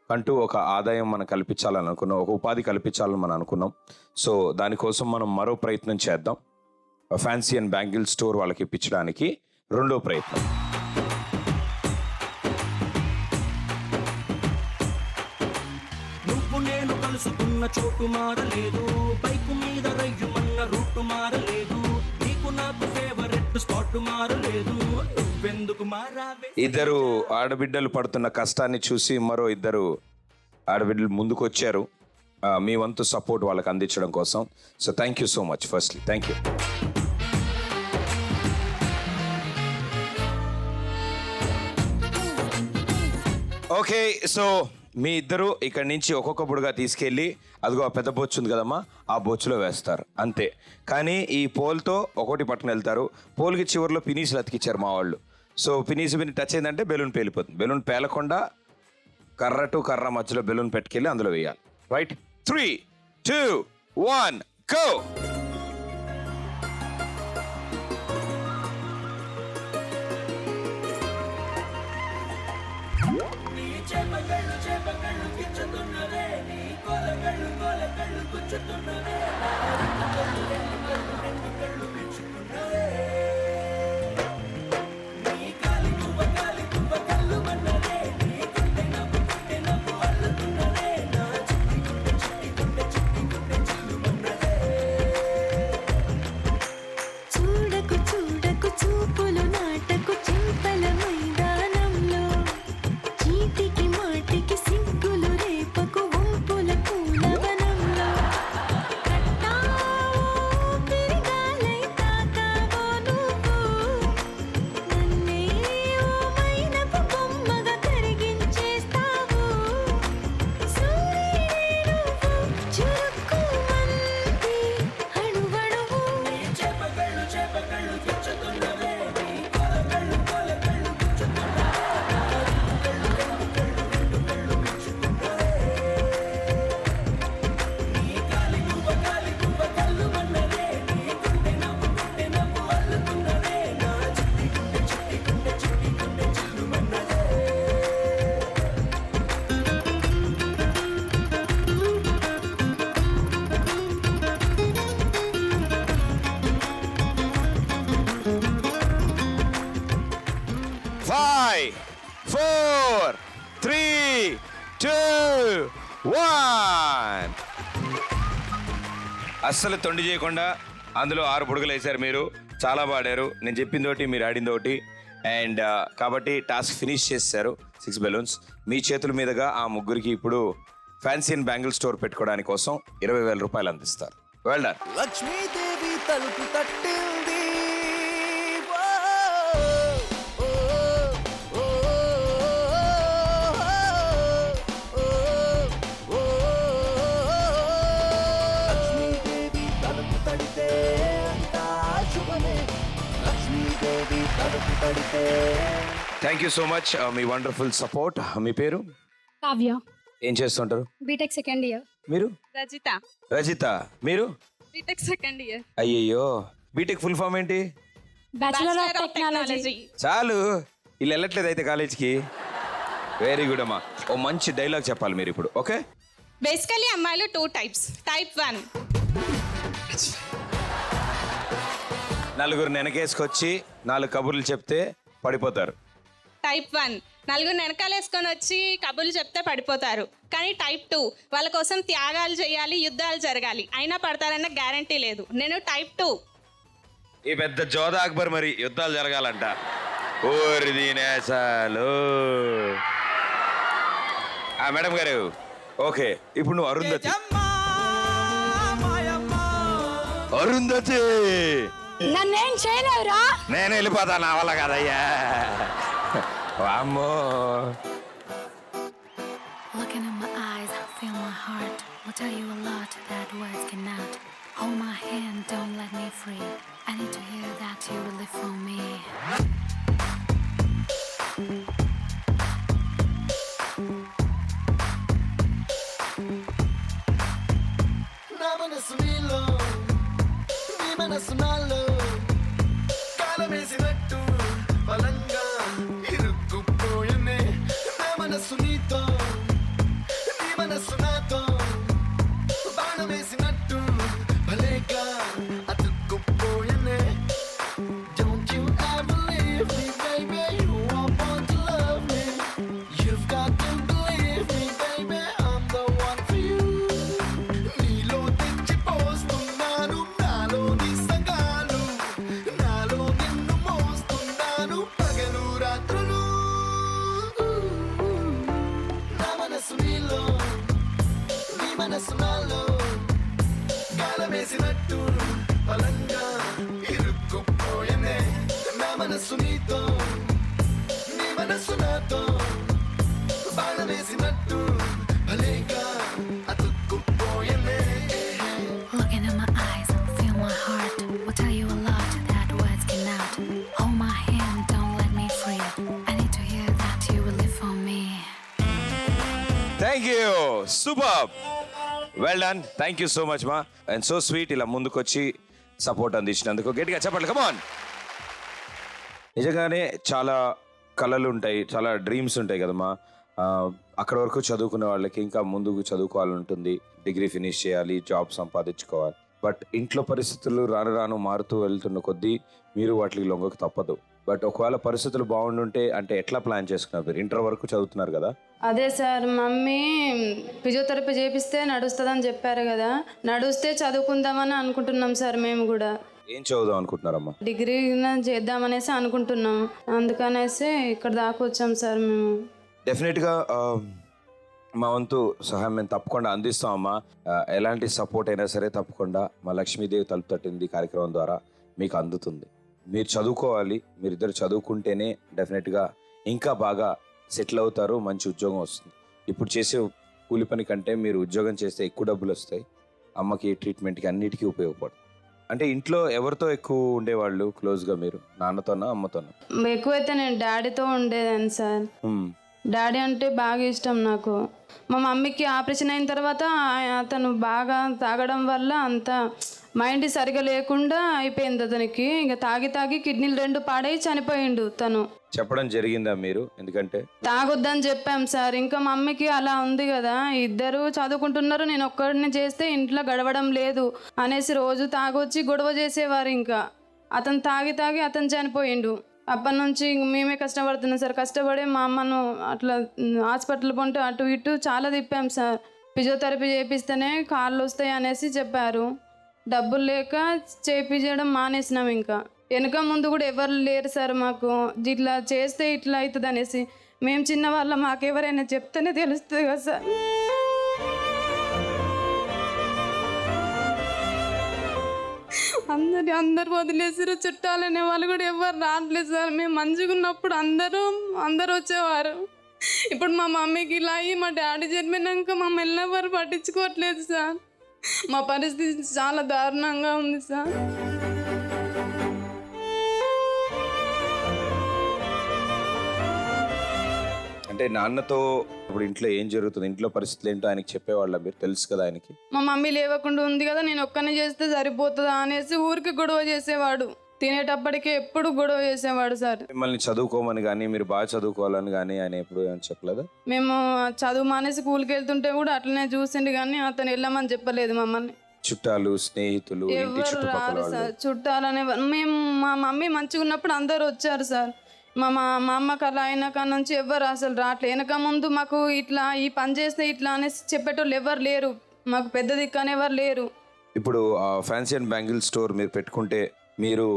అంటూ ఒక ఆదాయం మనం కల్పించాలని అనుకున్నాం, ఒక ఉపాధి కల్పించాలని మనం అనుకున్నాం. సో దానికోసం మనం మరో ప్రయత్నం చేద్దాం. ఫ్యాన్సీ అండ్ బ్యాంగిల్ స్టోర్ వాళ్ళకి ఇప్పించడానికి రెండో ప్రయత్నం. నువ్వు నేను కలుసుకున్న చోటు మారలేదు, బైకు మీద రయ్యుమన్న రూటు మారలేదు, నీకు నాకు ఫేవరెట్ స్పాట్ మారలేదు, నువ్వెందుకు మారావే. ఇద్దరు ఆడబిడ్డలు పడుతున్న కష్టాన్ని చూసి మరో ఇద్దరు ఆడబిడ్డలు ముందుకు వచ్చారు మీ వంతు సపోర్ట్ వాళ్ళకి అందించడం కోసం. So thank you so much. Firstly thank you. Okay, so మీ ఇద్దరు ఇక్కడి నుంచి ఒక్కొక్క బుడగా తీసుకెళ్ళి, అదిగో ఆ పెద్ద బొచ్చు ఉంది కదమ్మా, ఆ బొచ్చులో వేస్తారు అంతే. కానీ ఈ పోల్తో ఒకటి పట్టుకుని వెళ్తారు. పోల్కి చివరిలో పినీసులు అతికిచ్చారు మా వాళ్ళు. సో పినీసు టచ్ అయిందంటే బెలూన్ పేలిపోతుంది. బెలూన్ పేలకుండా కర్ర టు కర్ర మధ్యలో బెలూన్ పెట్టుకెళ్ళి అందులో వేయాలి. Right 3, 2, 1 go. చేపగళ్ళు గిచ్చుతున్నదే నీ కొలగళ్ళు గుచ్చుతున్నదే రెండు కళ్ళు పెంచుతున్నదే నీ కాలి పువ్వ కళ్ళు మన్నదే నీ గుండె నవ్వు అల్లుతున్నదే నా చిట్టి గుండె చిల్లు మన్నదే చూడకు చూడకు చూపులు నాటకు చింతల మైదానంలో చీటికి మాటికి సిగ్గులు రేపకు వంపుల పూలవనంలో కట్టావో తిరిగాలై తాకావో నువ్వు నన్నే ఓ మైనపు బొమ్మగా కరిగించేస్తావు సూర్యుడే నువ్వు చురుక్కుమంది అణువణువు చేపగళ్ళు గిచ్చుతున్నదే నీ కొలగళ్ళు గుచ్చుతున్నదే రెండు కళ్ళు పెంచుతున్నదే నీ కాలి పువ్వ కళ్ళు మన్నదే నీ గుండె నవ్వు అల్లుతున్నదే నా చిట్టి గుండె చిల్లు మన్నదే Five, 4, 3, 2, 1. అస్సలు తొండి చేయకుండా అందులో 6 బుడగలు వేశారు మీరు. చాలా పాడారు. నేను చెప్పింది ఒకటి, మీరు ఆడింది ఒకటి. అండ్ కాబట్టి టాస్క్ ఫినిష్ చేశారు. 6 బెలూన్స్ మీ చేతుల మీదుగా ఆ ముగ్గురికి ఇప్పుడు ఫ్యాన్సీ అండ్ బ్యాంగిల్ స్టోర్ పెట్టుకోవడానికి కోసం 20,000 రూపాయలు అందిస్తారు. Well done. లక్ష్మీదేవి తలుపు తట్టింది లక్ష్మీదేవి తలుపు తడితే అంతా శుభమే లక్ష్మీదేవి తలుపు తడితే థ్యాంక్ యూ సో మచ్ మీ వండర్ఫుల్ సపోర్ట్. మీ పేరు? కావ్య ఏం చేస్తుంటారు? BTech second year. మీరు? రజిత రజిత. మీరు? BTech second year. అయ్యయ్యో, బీటెక్ ఫుల్ ఫామ్ ఏంటి? Bachelor of technology. చాలు, వీళ్ళు వెళ్ళట్లేదు అయితే కాలేజ్కి. వెరీ గుడ్ అమ్మా. ఓ మంచి డైలాగ్ చెప్పాలి మీరు ఇప్పుడు. ఓకే? బేసికలీ అమ్మాయిలు 2 types. టైప్ 1 నలుగురు వెనకేసుకొచ్చి 4 కబుర్లు చెప్తే పడిపోతారు. టైప్ 1 నలుగురు వెనకాల వేసుకొని వచ్చి కబుర్లు చెప్తే పడిపోతారు. కానీ టైప్ 2 వాళ్ళ కోసం త్యాగాలు చేయాలి, యుద్ధాలు జరగాలి, అయినా పడతారన్న గ్యారంటీ లేదు. నేను టైప్ 2. ఈ పెద్ద జోధా అక్బర్ మరి యుద్ధాలు జరగాలంట. ఓరి దీనేశాలు. మేడం గారు, ఓకే, ఇప్పుడు నువ్వు అరుంధతి. అరుంధతి, నన్నేం చేయలేవురా. నేను వెళ్ళిపోతా, నా వల్ల కాదయ్యా. వామ్మో. Looking in my eyes, feel my heart. Will tell you a lot that words cannot. Hold my hand, don't let me free. I need to hear that you will live for me. నా మనసు నీలో నీ మనసు నాలో కాలమేసినట్టు బలంగా ఇరుక్కుపోయనే నా మనసు నీతో నీ మనసు నాతో బాణమేసినట్టు భలేగా అతుక్కుపోయనే Don't you ever leave me, baby. You are born to love me. You've got to believe me, baby. I'm the one for you. నీలో తెచ్చిపోస్తున్నాను నాలో నీ సంగాలు నాలో నిన్ను మోస్తున్నాను పగలు రాత్రులు నా మనసు నీలో నీ మనసు నాలో గాలమేసినట్టు బలంగా ఇరుక్కుపోయనే నా మనసు నీతో నీ మనసు నాతో బాణమేసినట్టు భలేగా అతుక్కుపోయనే Looking in my eyes, feel my heart. Will tell you a lot that words cannot. Hold my hand, don't let me free. I need to hear that you will live for me. Thank you. Super. Well done, thank you so much మా, and so sweet ఇలా ముందుకొచ్చి support అందించినందుకు గట్టిగా చెప్పండి, కమాన్. నిజంగానే చాలా కళలు ఉంటాయి, చాలా డ్రీమ్స్ ఉంటాయి కదమ్మా. అక్కడ వరకు చదువుకునే వాళ్ళకి ఇంకా ముందుకు చదువుకోవాలని ఉంటుంది, డిగ్రీ ఫినిష్ చేయాలి, జాబ్ సంపాదించుకోవాలి. బట్ ఇంట్లో పరిస్థితులు రాను రాను మారుతూ వెళ్తున్న కొద్దీ మీరు వాటికి లొంగకు తప్పదు. బట్ ఒకవేళ పరిస్థితులు బాగుండుంటే అంటే ఎట్లా ప్లాన్ చేసుకున్నారు? మీరు ఇంటర్ వరకు చదువుతున్నారు కదా. అదే సార్, మమ్మీ ఫిజియోథెరపీ చేపిస్తే నడుస్తుందని చెప్పారు కదా, నడుస్తే చదువుకుందామని అనుకుంటున్నాం సార్. మేము కూడా ఏం చదువుదాం అనుకుంటున్నారమ్మా? డిగ్రీ చేద్దామనేసి అనుకుంటున్నాం, అందుకనేసి ఇక్కడ దాకా వచ్చాం సార్. మేము డెఫినెట్గా మా వంతు సహాయం మేము తప్పకుండా అందిస్తామమ్మా. ఎలాంటి సపోర్ట్ అయినా సరే తప్పకుండా మా లక్ష్మీదేవి తలుపు తట్టింది కార్యక్రమం ద్వారా మీకు అందుతుంది. మీరు చదువుకోవాలి, మీరిద్దరు చదువుకుంటేనే డెఫినెట్గా ఇంకా బాగా సెటిల్ అవుతారు, మంచి ఉద్యోగం వస్తుంది. ఇప్పుడు చేసే కూలి పని కంటే మీరు ఉద్యోగం చేస్తే ఎక్కువ డబ్బులు వస్తాయి, అమ్మకి ట్రీట్మెంట్కి అన్నిటికీ ఉపయోగపడుతుంది. అంటే ఇంట్లో ఎవరితో ఎక్కువ ఉండేవాళ్ళు క్లోజ్గా? మీరు నాన్నతోనా అమ్మతోనా? ఎక్కువైతే నేను డాడీతో ఉండేదాన్ని సార్. డాడీ అంటే బాగా ఇష్టం నాకు. మా మమ్మీకి ఆపరేషన్ అయిన తర్వాత అతను బాగా తాగడం వల్ల అంత మైండ్ సరిగా లేకుండా అయిపోయింది అతనికి. ఇంకా తాగి తాగి కిడ్నీలు 2 పాడై చనిపోయిండు తను. చెప్పడం జరిగిందా మీరు? ఎందుకంటే తాగొద్దని చెప్పాం సార్. ఇంకా మమ్మీకి అలా ఉంది కదా, ఇద్దరు చదువుకుంటున్నారు, నేను ఒక్కడిని చేస్తే ఇంట్లో గడవడం లేదు అనేసి రోజు తాగొచ్చి గొడవ చేసేవారు. ఇంకా అతను తాగి తాగి అతను చనిపోయిండు. అప్పటి నుంచి మేమే కష్టపడుతున్నాం సార్. కష్టపడి మా అమ్మను అట్లా హాస్పిటల్ కొంటూ అటు ఇటు చాలా తిప్పాం సార్. ఫిజియోథెరపీ చేపిస్తేనే కాళ్ళు వస్తాయి అనేసి చెప్పారు. డబ్బులు లేక చేయించడం మానేసినాం. ఇంకా వెనక ముందు కూడా ఎవరు లేరు సార్ మాకు, ఇట్లా చేస్తే ఇట్లా అవుతుంది అనేసి. మేము చిన్నవాళ్ళ, మాకెవరైనా చెప్తేనే తెలుస్తుంది కదా సార్. అందరు వదిలేసారు, చుట్టాలనే వాళ్ళు కూడా ఎవరు రావట్లేదు సార్. మేము మంచిగా ఉన్నప్పుడు అందరూ వచ్చేవారు. ఇప్పుడు మా మమ్మీకి ఇలా అయ్యి మా డాడీ చనిపోయినాక మమ్మల్ని ఎవరు పట్టించుకోవట్లేదు సార్. మా పరిస్థితి చాలా దారుణంగా ఉంది సార్. అంటే నాన్నతో ఇప్పుడు ఇంట్లో ఏం జరుగుతుంది, ఇంట్లో పరిస్థితులు ఏంటో ఆయనకి చెప్పేవాళ్ళ? మీరు తెలుసు కదా ఆయనకి. మా మమ్మీ లేవకుండా ఉంది కదా, నేను ఒక్కనే చేస్తే సరిపోతుందా అనేసి ఊరికి గొడవ చేసేవాడు. తినేటప్పటికే ఎప్పుడు గొడవ చేసేవాడు సార్. మిమ్మల్ని చదువుకోమని కానీ మీరు బాగా చదువుకోవాలని కానీ ఆయన ఎప్పుడు ఏమని చెప్పలేదా? మేము చదువు మానేసి స్కూల్కి వెళ్తుంటే కూడా అట్లనే చూసిండు, కానీ అతను వెళ్ళమని చెప్పలేదు మమ్మల్ని. చుట్టాలు, స్నేహితులు, ఇంటి ఎవరు చుట్టుపక్కల రారు సార్. చుట్టాలనే మేము మా మమ్మీ మంచిగా ఉన్నప్పుడు అందరు వచ్చారు సార్. మా అమ్మకి అలా అయినా కాడ నుంచి ఎవరు అసలు రావట్లేదు. వెనక ముందు మాకు ఇట్లా ఈ పని చేస్తే ఇట్లా అనేసి చెప్పేటోళ్ళు ఎవరు లేరు, మాకు పెద్ద దిక్కని ఎవరు లేరు. ఇప్పుడు ఫ్యాన్సీ అండ్ బ్యాంగిల్ స్టోర్ మీరు పెట్టుకుంటే మీరు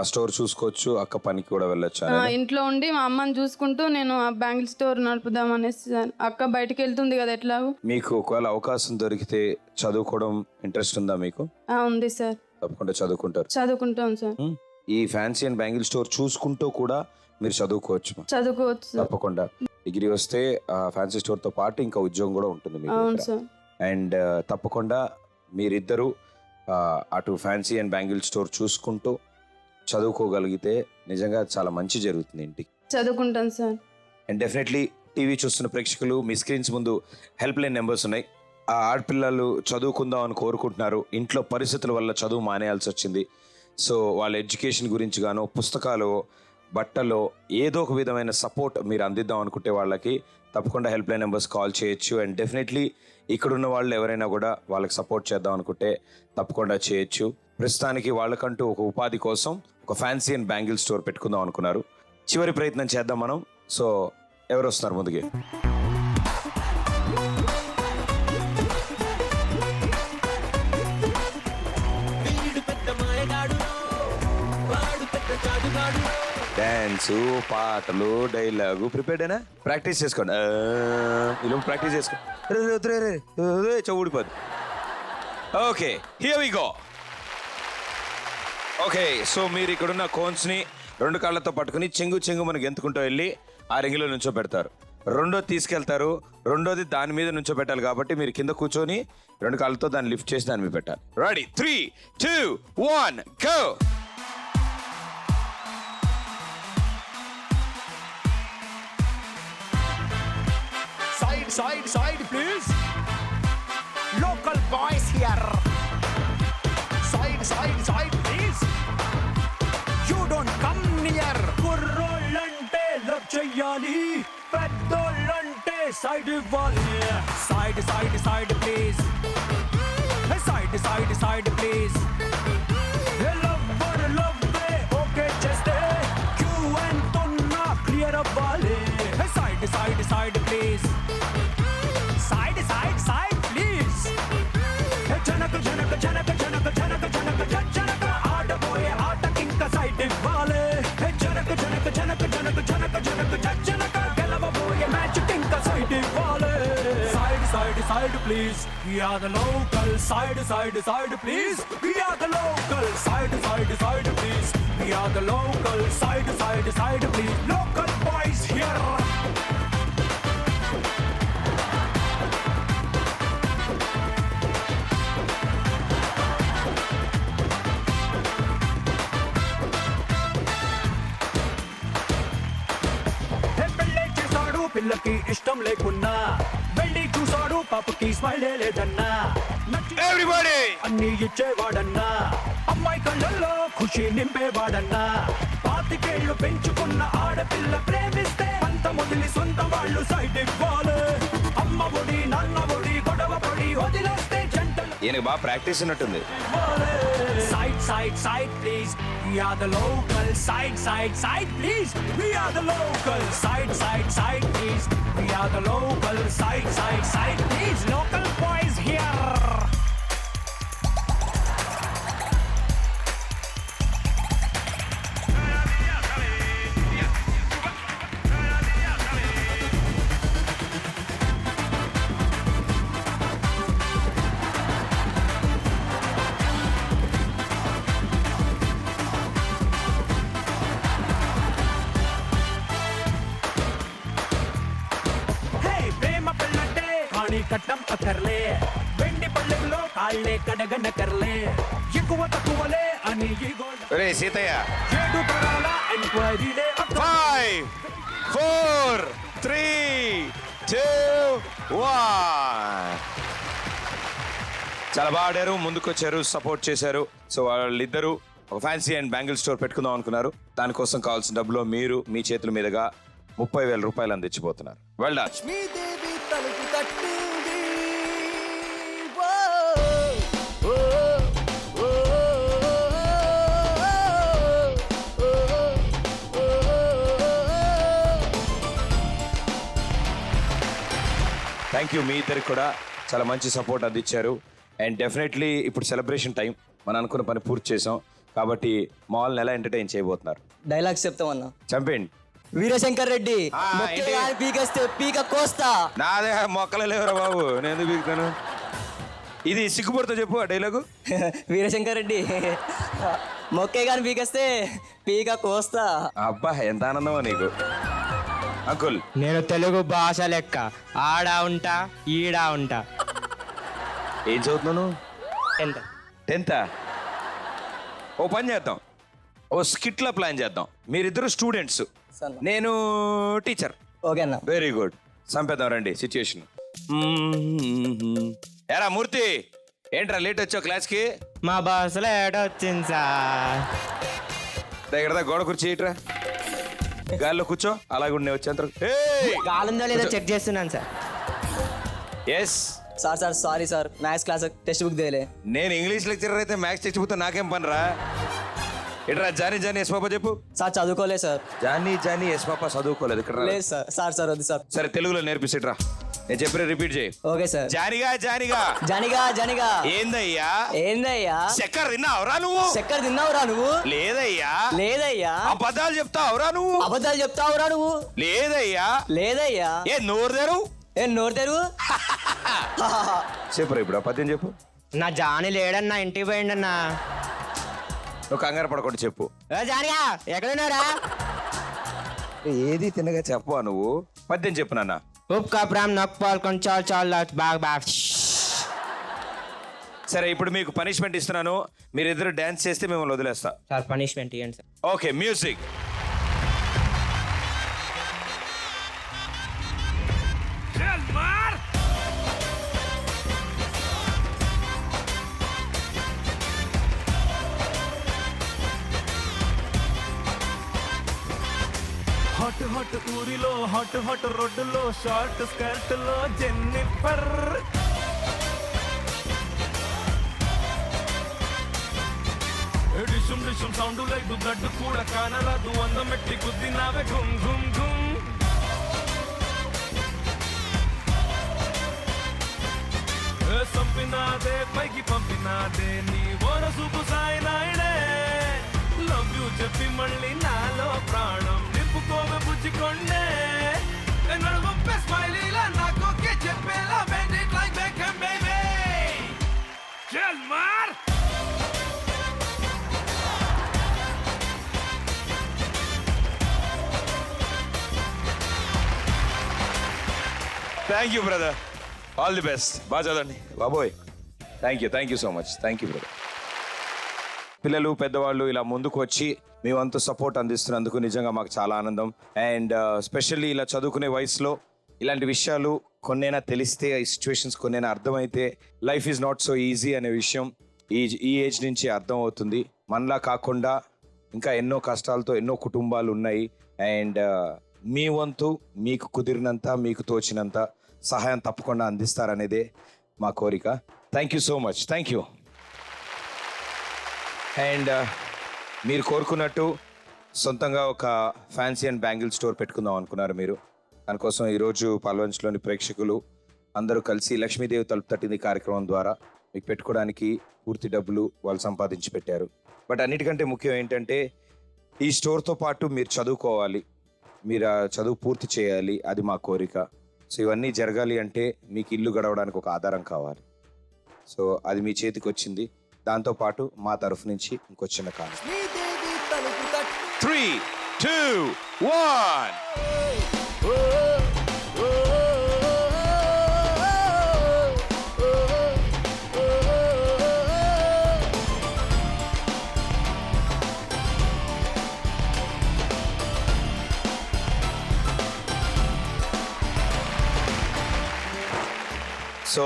ఆ స్టోర్ చూసుకోవచ్చు, అక్క పనికి కూడా వెళ్ళొచ్చు. ఇంట్లో ఉండి మా అమ్మని చూసుకుంటూ నేను ఆ బ్యాంగిల్ స్టోర్ నడుపుదాం అనేసి. అక్క బయటికి వెళ్తుంది కదా ఎట్లాగో. మీకు ఒకవేళ అవకాశం దొరికితే చదువుకోవడం ఇంట్రెస్ట్ ఉందా మీకు? ఉంది సార్. తప్పకుండా చదువుకుంటాం సార్. ఈ ఫ్యాన్సీ అండ్ బ్యాంగిల్ స్టోర్ చూసుకుంటూ కూడా మీరు చదువుకోవచ్చు. తప్పకుండా డిగ్రీ వస్తే ఫ్యాన్సీ స్టోర్ తో పాటు ఇంకా ఉద్యోగం కూడా ఉంటుంది మీకు. అండ్ తప్పకుండా మీరిద్దరూ అటు ఫ్యాన్సీ అండ్ బ్యాంగిల్ స్టోర్ చూసుకుంటూ చదువుకోగలిగితే నిజంగా చాలా మంచి జరుగుతుంది ఇంటికి. చదువుకుంటాను సార్. అండ్ డెఫినెట్లీ టీవీ చూస్తున్న ప్రేక్షకులు, మీ స్క్రీన్స్ ముందు హెల్ప్ లైన్ నెంబర్స్ ఉన్నాయి. ఆ ఆడపిల్లలు చదువుకుందాం అని కోరుకుంటున్నారు, ఇంట్లో పరిస్థితుల వల్ల చదువు మానేయాల్సి వచ్చింది. సో వాళ్ళ ఎడ్యుకేషన్ గురించి గాను, పుస్తకాలు, బట్టలో ఏదో ఒక విధమైన సపోర్ట్ మీరు అందిద్దాం అనుకుంటే వాళ్ళకి తప్పకుండా హెల్ప్ లైన్ నెంబర్స్ కాల్ చేయొచ్చు. అండ్ డెఫినెట్లీ ఇక్కడున్న వాళ్ళు ఎవరైనా కూడా వాళ్ళకి సపోర్ట్ చేద్దాం అనుకుంటే తప్పకుండా చేయొచ్చు. ప్రస్తుతానికి వాళ్ళకంటూ ఒక ఉపాధి కోసం ఒక ఫ్యాన్సీ అండ్ బ్యాంగిల్ స్టోర్ పెట్టుకుందాం అనుకున్నారు. చివరి ప్రయత్నం చేద్దాం మనం. సో ఎవరు వస్తున్నారు ముందుకి? డాన్సు, పాటలు, డైలాగు ప్రిపేర్డేనా? ప్రాక్టీస్ చేసుకోండి. ఇలా ప్రాక్టీస్ చేసుకోండి, చౌడిపోదు. Okay, here we go. Okay, so మీరు ఇక్కడున్న కోన్స్ని 2 కాళ్ళతో పట్టుకుని చెంగు మనకి గెంతుకుంటూ వెళ్ళి ఆ రింగిలో నుంచో పెడతారు. రెండోది తీసుకెళ్తారు, రెండోది దాని మీద నుంచో పెట్టాలి కాబట్టి మీరు కింద కూర్చొని 2 కాళ్ళతో దాన్ని లిఫ్ట్ చేసి దాని మీద పెట్టాలి. Ready? 3, 2, 1 go. Side, please. Local boys here side please you don't come near కుర్రోళ్ళంటే లవ్ చెయ్యాలి, పెద్దోళ్ళంటే సైడ్ ఇవ్వాలి. Side please, side please. లవ్వే ఓకే చేస్తే క్యూ ఎంతున్నా క్లియర్ అవ్వాలి. Side please, side please. జనక ఆడబోయే ఆటకింక సైడ్ ఇవ్వాలి. జనక గెలవబోయే మ్యాచ్ కింక సైడ్ ఇవ్వాలి. Side please, we are the local. Side please, we are the local. Side please, we are the local. Side please, local boys here. పిల్లకి ఇష్టం లేకున్నా వెళ్ళి చూసాడు, పాపకి స్మైల్ లేదన్నా. ఎవ్రీబడి అన్ని ఇచ్చేవాడన్నా, అమ్మాయి కళ్ళల్లో ఖుషి నింపేవాడన్నా. 25 ఏళ్ళు పెంచుకున్న ఆడపిల్ల ప్రేమిస్తే అంత మొదలి సొంత వాళ్ళు సైడ్ ఇవ్వాలి. అమ్మ ఒడి నాన్న ఒడి గొడవ పడి వదిలేస్తే జంటలు ఈయనకి బాగా ప్రాక్టీస్ ఉన్నట్టుంది. Side please, we are the local. Side please, we are the local. Side please, we are the local. Side please, local boys here. కట్నం అక్కర్లే, వెండి పళ్ళెంలో కాళ్ళే కడగనకర్లే, ఎక్కువ తక్కువలే అని ఒరే సీతయ్య, 7 తరాల ఎంక్వైరీలే. 5 4 3 2 1. చాలా బాగా ఆడారు, ముందుకొచ్చారు, సపోర్ట్ చేశారు. సో వాళ్ళిద్దరూ ఒక ఫ్యాన్సీ అండ్ బ్యాంగిల్ స్టోర్ పెట్టుకుందాం అనుకున్నారు. దానికోసం కావాల్సిన డబ్బులో మీరు మీ చేతుల మీదుగా 30,000 రూపాయలు అందించబోతున్నారు. Well done. లక్ష్మీదేవి తలుపు తట్టింది. Thank you. మీ ఇద్దరికి కూడా చాలా మంచి సపోర్ట్ అందించారు. అండ్ డెఫినెట్లీ ఇప్పుడు సెలబ్రేషన్ టైం, మనం అనుకున్న పని పూర్తి చేసాం కాబట్టి మాల్ని ఎలా ఎంటర్టైన్ చేయబోతున్నారు? డైలాగ్స్ చెప్తామన్నా. చంపేయండి. వీరశంకర్ రెడ్డి ఏంటి? పీకేస్తే పీక కోస్తా. నాదే మొక్కలు లేవరా బాబు, నేను ఎందుకు పీకుతాను? ఇది సిగ్గుపడుతో చెప్పు ఆ డైలాగు. వీరశంకర్ రెడ్డి మొక్కే కానీ పీకేస్తే పీక కోస్తా. అబ్బా ఎంత ఆనందమా నీకు. అంకుల్, నేను తెలుగు భాష లెక్క ఆడా ఉంటా ఈడా ఉంటా. ఏం చదువుతున్నాను? 10th. ఓ పని చేద్దాం, ఓ స్కిట్లా ప్లాన్ చేద్దాం. మీరిద్దరు స్టూడెంట్స్, నేను టీచర్. ఓకే అన్న. Very good. సంపేద్దాం రండి సిచ్యుయేషన్. ఎరా మూర్తి, ఏంట్రా లేట్ వచ్చావు క్లాస్కి? మా బస్సులో ఏడొచ్చింది సార్. దగ్గర గోడ కుర్చీ ఇట్రా, గాల్లో కూర్చో. అలాగే ఉండే వచ్చేంత గాలుందో లేదో చెక్ చేస్తున్నాను sir. Yes sir sorry sir, maths class text book దేలే. నేను ఇంగ్లీష్ లెక్చరర్ అయితే మ్యాథ్స్ టెక్స్ట్ బుక్ నాకేం పని రా. ఇట్రా జానీ ఎస్ పాప చెప్పు. సార్ చదువుకోలేదు సార్. జానీ ఎస్ పాప చదువుకోలేదు ఇక్కడ. లేదు సార్ వద్దు సార్. సరే తెలుగులో నేర్పిసిట్రా, నేను చెప్పిన రిపీట్ చేయి. Okay sir. జానిగా ఏందయ్యా చక్కెర తిన్నావురా నువ్వు? చక్కెర తిన్నావురా నువ్వు? లేదయ్యా. అబద్ధాలు చెప్తావురా నువ్వు? లేదయ్యా. ఏ నోరు తెరు చెప్పురా ఇప్పుడు పద్యం చెప్పు. నా జాని లేడన్నా, ఇంటికి పోయిండన్నా. నువ్వు కంగారు పడకుండా చెప్పు. జానిగా ఎక్కడున్నారా? ఏది తినగా చెప్పవా నువ్వు? పద్యం చెప్పు నాన్న. ఉప్కాపురం నొక్పాల్కొని చాలు బాగా. సరే ఇప్పుడు మీకు పనిష్మెంట్ ఇస్తున్నాను, మీరిద్దరు డాన్స్ చేస్తే మిమ్మల్ని వదిలేస్తా. సార్ పనిష్మెంట్ ఇవ్వండి సార్. Okay music. హాట్ ఊరిలో హాట్ హాట్ రోడ్డులో షార్ట్ స్కర్ట్ లో జెన్నిఫర్ డిషుమ్ డిషుమ్ సౌండ్ లేదు బ్లడ్ కూడా కానరాదు అందం ఎట్టి గుద్దినావే ఘుమ్ ఘుమ్ ఘుమ్ సంపినాదే పైకి పంపినాదే నీ ఓర సూపు సాయి నాయుడే లవ్ యూ చెప్పి మళ్ళీ నాలో ప్రాణం నింపుకోవే బుజ్జికొండే నడువంపే స్మైలీలా నాకోకే చెప్పేలా bend it like Beckham baby చల్ మార్ thank you brother, all the best. బాగా చదవండి బాబోయ్. Thank you so much. Thank you brother. పిల్లలు పెద్దవాళ్ళు ఇలా ముందుకు వచ్చి మీ వంతు సపోర్ట్ అందిస్తున్నందుకు నిజంగా మాకు చాలా ఆనందం. అండ్ స్పెషల్లీ ఇలా చదువుకునే వయసులో ఇలాంటి విషయాలు కొన్నైనా తెలిస్తే, ఈ సిచ్యువేషన్స్ కొన్నైనా అర్థమైతే life is not so easy అనే విషయం ఈ ఏజ్ నుంచి అర్థం అవుతుంది. మనలా కాకుండా ఇంకా ఎన్నో కష్టాలతో ఎన్నో కుటుంబాలు ఉన్నాయి. అండ్ మీ వంతు మీకు కుదిరినంత, మీకు తోచినంత సహాయం తప్పకుండా అందిస్తారనేదే మా కోరిక. Thank you so much. Thank you. And మీరు కోరుకున్నట్టు సొంతంగా ఒక ఫ్యాన్సీ అండ్ బ్యాంగిల్ స్టోర్ పెట్టుకుందాం అనుకున్నారు మీరు. దానికోసం ఈరోజు పాల్వంచలోని ప్రేక్షకులు అందరూ కలిసి లక్ష్మీదేవి తలుపు తట్టింది కార్యక్రమం ద్వారా మీకు పెట్టుకోవడానికి పూర్తి డబ్బులు వాళ్ళు సంపాదించి పెట్టారు. బట్ అన్నిటికంటే ముఖ్యం ఏంటంటే ఈ స్టోర్తో పాటు మీరు చదువుకోవాలి, మీరు ఆ చదువు పూర్తి చేయాలి. అది మా కోరిక. సో ఇవన్నీ జరగాలి అంటే మీకు ఇల్లు గడవడానికి ఒక ఆధారం కావాలి. సో అది మీ చేతికి వచ్చింది. దాంతోపాటు మా తరఫు నుంచి ఇంకో చిన్న కాలం. 3, 2, 1. సో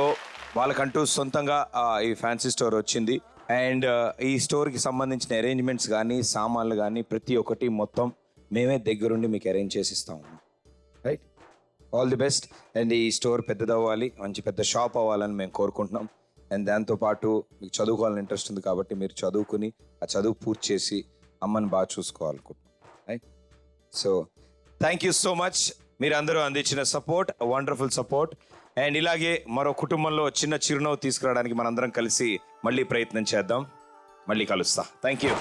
వాళ్ళకంటూ సొంతంగా ఈ ఫ్యాన్సీ స్టోర్ వచ్చింది. అండ్ ఈ స్టోర్కి సంబంధించిన అరేంజ్మెంట్స్ కానీ సామాన్లు కానీ ప్రతి ఒక్కటి మొత్తం మేమే దగ్గరుండి మీకు అరేంజ్ చేసి ఇస్తాము. Right, all the best. And ఈ స్టోర్ పెద్దదవ్వాలి, మంచి పెద్ద షాప్ అవ్వాలని మేము కోరుకుంటున్నాం. అండ్ దాంతోపాటు మీకు చదువుకోవాలని ఇంట్రెస్ట్ ఉంది కాబట్టి మీరు చదువుకుని ఆ చదువు పూర్తి చేసి అమ్మని బాగా చూసుకోవాలనుకుంటున్నాం. Right, so thank you so much. మీరందరూ అందించిన సపోర్ట్, వండర్ఫుల్ సపోర్ట్. అండ్ ఇలాగే మరో కుటుంబంలో చిన్న చిరునవ్వు తీసుకురావడానికి మనందరం కలిసి మళ్ళీ ప్రయత్నం చేద్దాం. మళ్ళీ కలుస్తా. Thank you.